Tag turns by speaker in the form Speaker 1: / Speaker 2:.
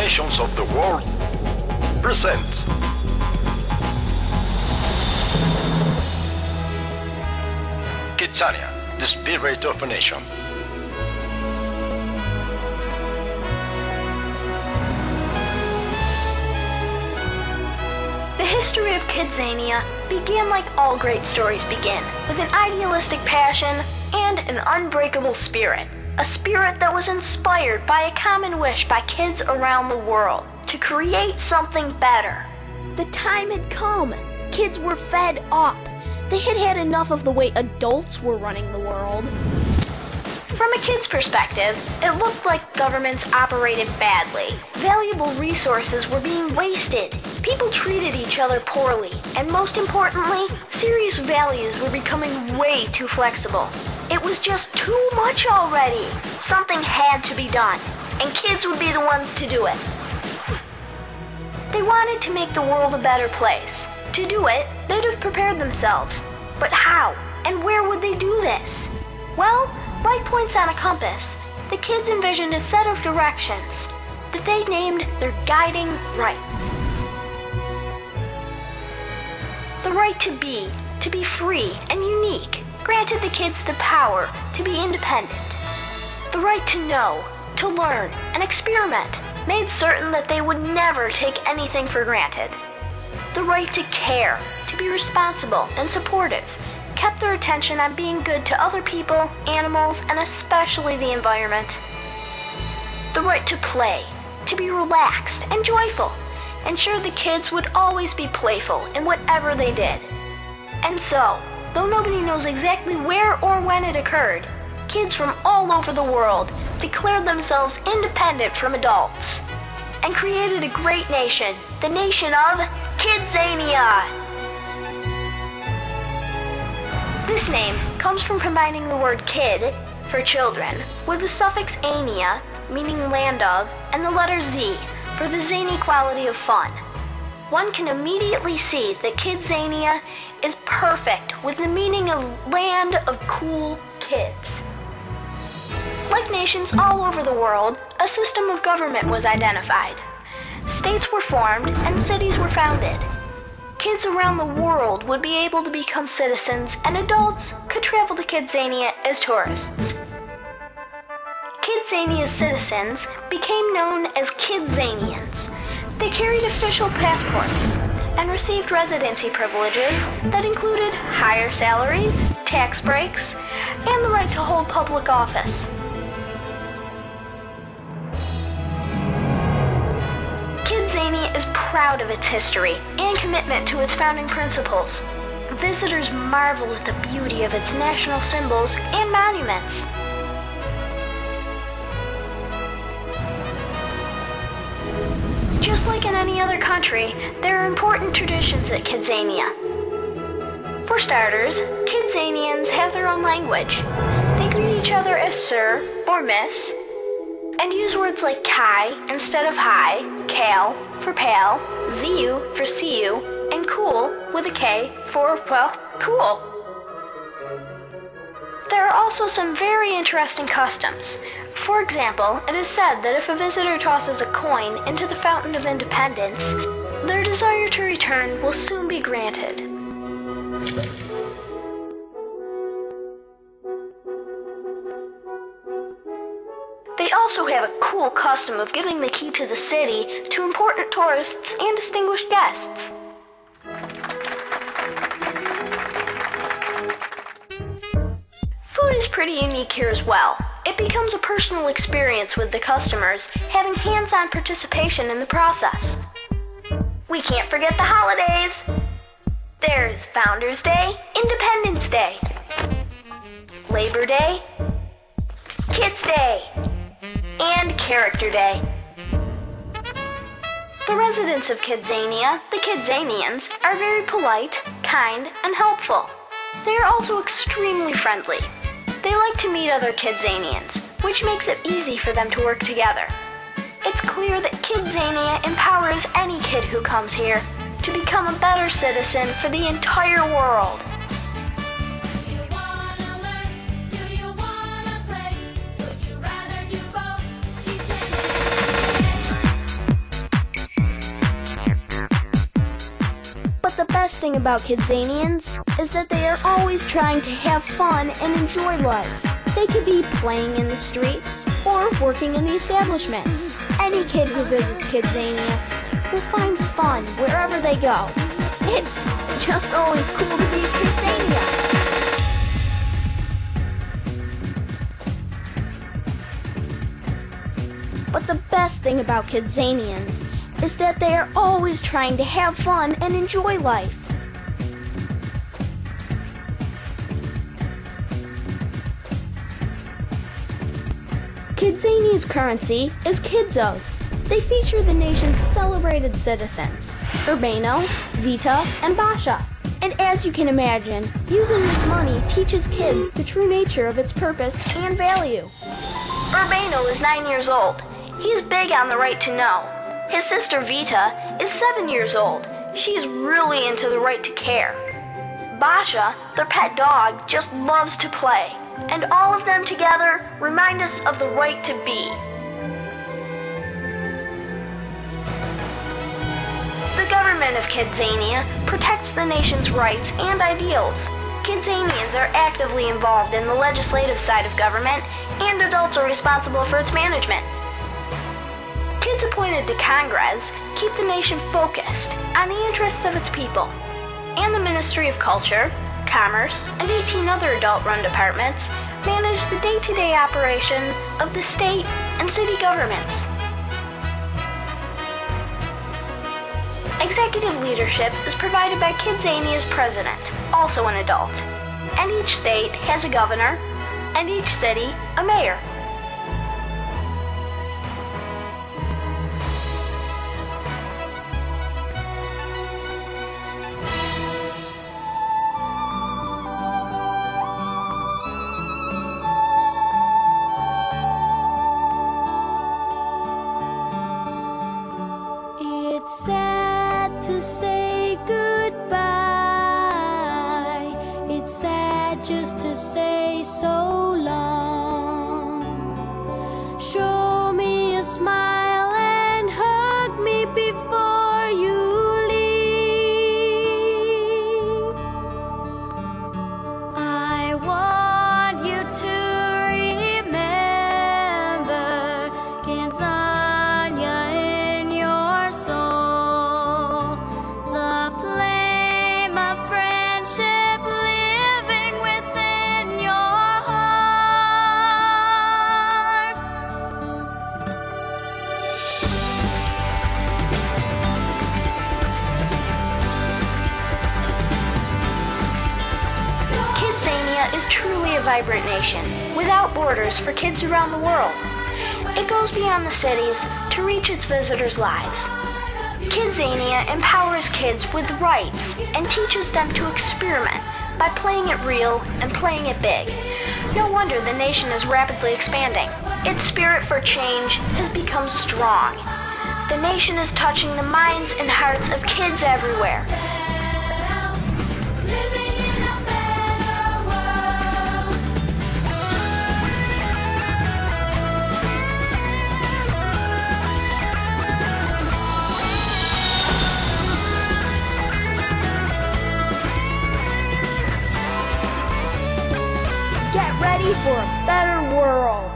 Speaker 1: nations of the world presents Kidzania, the spirit of a nation.
Speaker 2: The history of Kidzania began like all great stories begin, with an idealistic passion and an unbreakable spirit. A spirit that was inspired by a common wish by kids around the world to create something better.
Speaker 3: The time had come. Kids were fed up. They had had enough of the way adults were running the world.
Speaker 2: From a kid's perspective, it looked like governments operated badly. Valuable resources were being wasted. People treated each other poorly. And most importantly, serious values were becoming way too flexible. It was just too much already. Something had to be done, and kids would be the ones to do it. They wanted to make the world a better place. To do it, they'd have prepared themselves. But how and where would they do this? Well, like points on a compass, the kids envisioned a set of directions that they named their guiding rights. The right to be free and unique, granted the kids the power to be independent. The right to know, to learn, and experiment made certain that they would never take anything for granted. The right to care, to be responsible and supportive, kept their attention on being good to other people, animals, and especially the environment. The right to play, to be relaxed and joyful, ensured the kids would always be playful in whatever they did. And so, though nobody knows exactly where or when it occurred, kids from all over the world declared themselves independent from adults and created a great nation, the nation of Kidzania. This name comes from combining the word kid, for children, with the suffix ania, meaning land of, and the letter Z, for the zany quality of fun. One can immediately see that Kidzania is perfect with the meaning of land of cool kids. Like nations all over the world, a system of government was identified. States were formed and cities were founded. Kids around the world would be able to become citizens, and adults could travel to Kidzania as tourists. Kidzania's citizens became known as Kidzanians. They carried official passports and received residency privileges that included higher salaries, tax breaks, and the right to hold public office. Kidzania is proud of its history and commitment to its founding principles. Visitors marvel at the beauty of its national symbols and monuments. Just like in any other country, there are important traditions at Kidzania. For starters, Kidzanians have their own language. They greet each other as sir or miss, and use words like kai instead of hi, kale for pal, ziu for see you, and cool with a K for, well, cool. There are also some very interesting customs. For example, it is said that if a visitor tosses a coin into the Fountain of Independence, their desire to return will soon be granted. They also have a cool custom of giving the key to the city to important tourists and distinguished guests. Food is pretty unique here as well. It becomes a personal experience with the customers, having hands-on participation in the process. We can't forget the holidays. There's Founders Day, Independence Day, Labor Day, Kids Day, and Character Day. The residents of Kidzania, the Kidzanians, are very polite, kind, and helpful. They are also extremely friendly. They like to meet other Kidzanians, which makes it easy for them to work together. It's clear that Kidzania empowers any kid who comes here to become a better citizen for the entire world.
Speaker 3: best thing about Kidzanians is that they are always trying to have fun and enjoy life. They could be playing in the streets or working in the establishments. Any kid who visits Kidzania will find fun wherever they go. It's just always cool to be Kidzania. But the best thing about Kidzanians is that they are always trying to have fun and enjoy life. Kidzania's currency is Kidzos. They feature the nation's celebrated citizens, Urbano, Vita, and Basha. And as you can imagine, using this money teaches kids the true nature of its purpose and value.
Speaker 2: Urbano is 9 years old. He's big on the right to know. His sister Vita is 7 years old. She's really into the right to care. Basha, their pet dog, just loves to play. And all of them together remind us of the right to be. The government of Kidzania protects the nation's rights and ideals. Kidzanians are actively involved in the legislative side of government, and adults are responsible for its management. Kids appointed to Congress keep the nation focused on the interests of its people. And the Ministry of Culture, Commerce, and 18 other adult-run departments manage the day-to-day operation of the state and city governments. Executive leadership is provided by Kidzania's president, also an adult. And each state has a governor, and each city a mayor.
Speaker 4: It's sad to say goodbye. It's sad just to say so long. Show me a smile and hug me before you leave. I want you to remember Kidzania in your soul, the flame of friendship living within your heart.
Speaker 2: Kidzania is truly a vibrant nation, without borders for kids around the world. It goes beyond the cities to reach its visitors' lives. Kidzania empowers kids with rights and teaches them to experiment by playing it real and playing it big. No wonder the nation is rapidly expanding. Its spirit for change has become strong. The nation is touching the minds and hearts of kids everywhere.
Speaker 4: Living in a better world.
Speaker 3: Get ready for a better world.